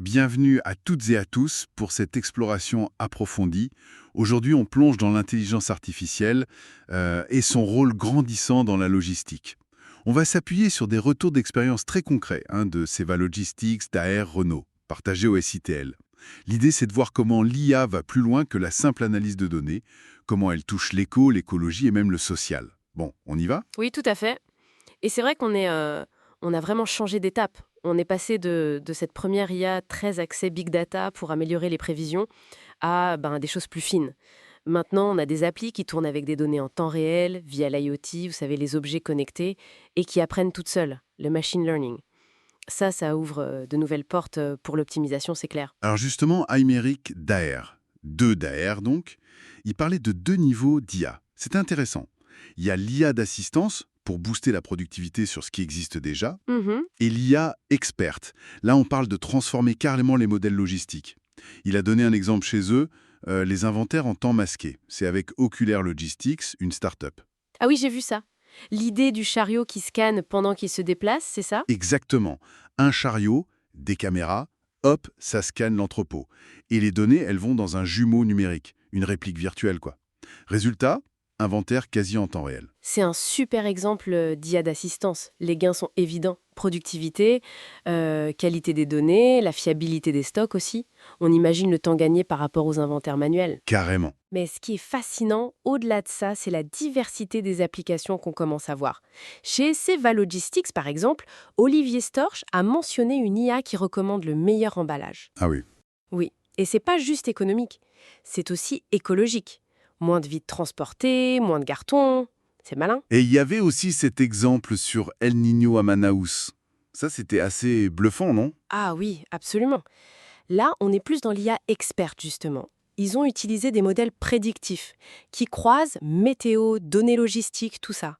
Bienvenue à toutes et à tous pour cette exploration approfondie. Aujourd'hui, on plonge dans l'intelligence artificielle et son rôle grandissant dans la logistique. On va s'appuyer sur des retours d'expérience très concrets de Seva Logistics, Daher, Renault, partagés au SITL. L'idée, c'est de voir comment l'IA va plus loin que la simple analyse de données, comment elle touche l'éco, l'écologie et même le social. Bon, on y va? Oui, tout à fait. Et c'est vrai on a vraiment changé d'étape. On est passé de cette première IA très axée big data pour améliorer les prévisions à des choses plus fines. Maintenant, on a des applis qui tournent avec des données en temps réel, via l'IoT, vous savez, les objets connectés, et qui apprennent toutes seules, le machine learning. Ça ouvre de nouvelles portes pour l'optimisation, c'est clair. Alors justement, Aymeric Daher, deux Daher donc, il parlait de deux niveaux d'IA. C'est intéressant. Il y a l'IA d'assistance pour booster la productivité sur ce qui existe déjà, Mhm. et l'IA experte. Là, on parle de transformer carrément les modèles logistiques. Il a donné un exemple chez eux, les inventaires en temps masqué. C'est avec Oculaire Logistics, une start-up. Ah oui, j'ai vu ça. L'idée du chariot qui scanne pendant qu'il se déplace, c'est ça? Exactement. Un chariot, des caméras, hop, ça scanne l'entrepôt. Et les données, elles vont dans un jumeau numérique, une réplique virtuelle, quoi. Résultat, inventaire quasi en temps réel. C'est un super exemple d'IA d'assistance. Les gains sont évidents. Productivité, qualité des données, la fiabilité des stocks aussi. On imagine le temps gagné par rapport aux inventaires manuels. Carrément. Mais ce qui est fascinant, au-delà de ça, c'est la diversité des applications qu'on commence à voir. Chez Seva Logistics, par exemple, Olivier Storch a mentionné une IA qui recommande le meilleur emballage. Ah oui. Oui, et c'est pas juste économique, c'est aussi écologique. Moins de vides transportés, moins de cartons, c'est malin. Et il y avait aussi cet exemple sur El Niño à Manaus. Ça, c'était assez bluffant, non? Ah oui, absolument. Là, on est plus dans l'IA experte, justement. Ils ont utilisé des modèles prédictifs qui croisent météo, données logistiques, tout ça.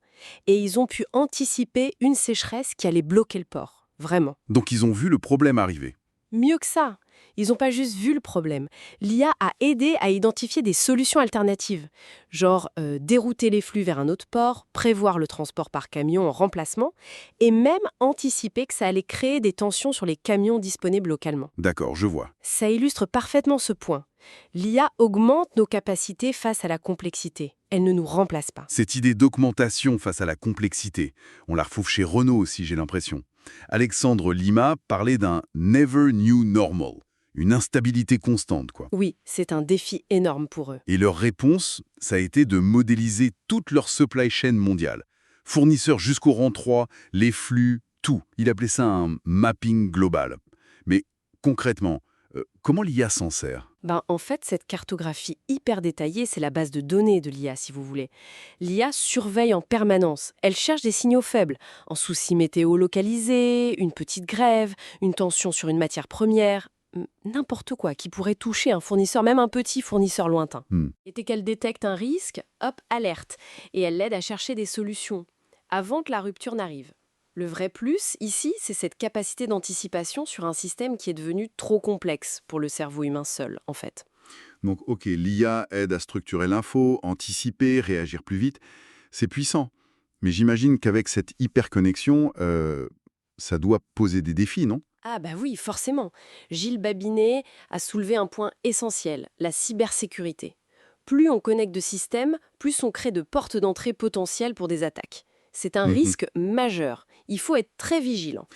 Et ils ont pu anticiper une sécheresse qui allait bloquer le port. Vraiment. Donc ils ont vu le problème arriver. Mieux que ça, ils n'ont pas juste vu le problème. L'IA a aidé à identifier des solutions alternatives, genre dérouter les flux vers un autre port, prévoir le transport par camion en remplacement, et même anticiper que ça allait créer des tensions sur les camions disponibles localement. D'accord, je vois. Ça illustre parfaitement ce point. L'IA augmente nos capacités face à la complexité. Elle ne nous remplace pas. Cette idée d'augmentation face à la complexité, on la retrouve chez Renault aussi, j'ai l'impression. Alexandre Lima parlait d'un «never new normal», une instabilité constante, quoi. Oui, c'est un défi énorme pour eux. Et leur réponse, ça a été de modéliser toute leur supply chain mondiale. Fournisseurs jusqu'au rang 3, les flux, tout. Il appelait ça un mapping global. Mais concrètement, comment l'IA s'en sert? En fait, cette cartographie hyper détaillée, c'est la base de données de l'IA, si vous voulez. L'IA surveille en permanence. Elle cherche des signaux faibles, un souci météo localisé, une petite grève, une tension sur une matière première, n'importe quoi qui pourrait toucher un fournisseur, même un petit fournisseur lointain. Hmm. Et dès qu'elle détecte un risque, hop, alerte. Et elle l'aide à chercher des solutions, avant que la rupture n'arrive. Le vrai plus, ici, c'est cette capacité d'anticipation sur un système qui est devenu trop complexe pour le cerveau humain seul, en fait. Donc, ok, l'IA aide à structurer l'info, anticiper, réagir plus vite. C'est puissant. Mais j'imagine qu'avec cette hyperconnexion, ça doit poser des défis, non? Ah bah oui, forcément. Gilles Babinet a soulevé un point essentiel, la cybersécurité. Plus on connecte de systèmes, plus on crée de portes d'entrée potentielles pour des attaques. C'est un Mhm. risque majeur. Il faut être très vigilant.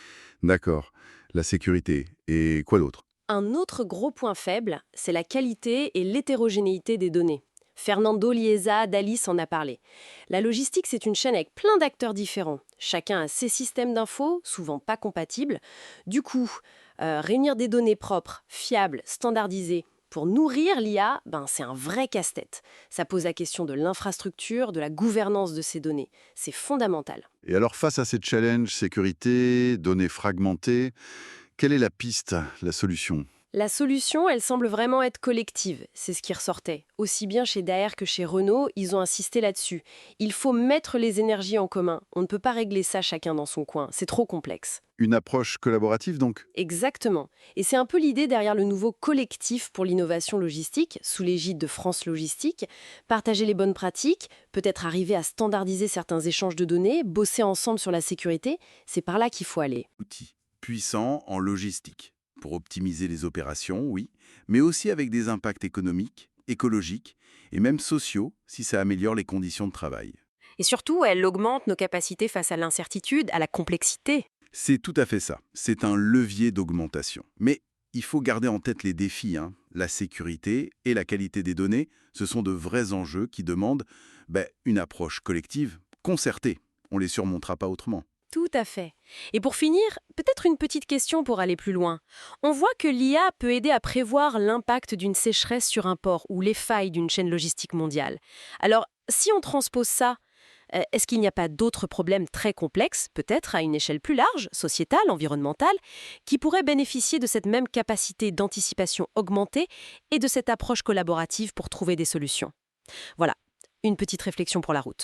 D'accord. La sécurité. Et quoi d'autre? Un autre gros point faible, c'est la qualité et l'hétérogénéité des données. Fernando Lieza d'Alice en a parlé. La logistique, c'est une chaîne avec plein d'acteurs différents. Chacun a ses systèmes d'infos, souvent pas compatibles. Du coup, réunir des données propres, fiables, standardisées, pour nourrir l'IA, c'est un vrai casse-tête. Ça pose la question de l'infrastructure, de la gouvernance de ces données. C'est fondamental. Et alors, face à ces challenges, sécurité, données fragmentées, quelle est la piste, la solution? La solution, elle semble vraiment être collective, c'est ce qui ressortait. Aussi bien chez Daher que chez Renault, ils ont insisté là-dessus. Il faut mettre les énergies en commun. On ne peut pas régler ça chacun dans son coin, c'est trop complexe. Une approche collaborative, donc? Exactement. Et c'est un peu l'idée derrière le nouveau collectif pour l'innovation logistique, sous l'égide de France Logistique. Partager les bonnes pratiques, peut-être arriver à standardiser certains échanges de données, bosser ensemble sur la sécurité, c'est par là qu'il faut aller. Outil puissant en logistique. pour optimiser les opérations, oui, mais aussi avec des impacts économiques, écologiques et même sociaux si ça améliore les conditions de travail. Et surtout, elle augmente nos capacités face à l'incertitude, à la complexité. C'est tout à fait ça. C'est un levier d'augmentation. Mais il faut garder en tête les défis, hein. La sécurité et la qualité des données, ce sont de vrais enjeux qui demandent une approche collective, concertée. On ne les surmontera pas autrement. Tout à fait. Et pour finir, peut-être une petite question pour aller plus loin. On voit que l'IA peut aider à prévoir l'impact d'une sécheresse sur un port ou les failles d'une chaîne logistique mondiale. Alors, si on transpose ça, est-ce qu'il n'y a pas d'autres problèmes très complexes, peut-être à une échelle plus large, sociétale, environnementale, qui pourraient bénéficier de cette même capacité d'anticipation augmentée et de cette approche collaborative pour trouver des solutions? Voilà, une petite réflexion pour la route.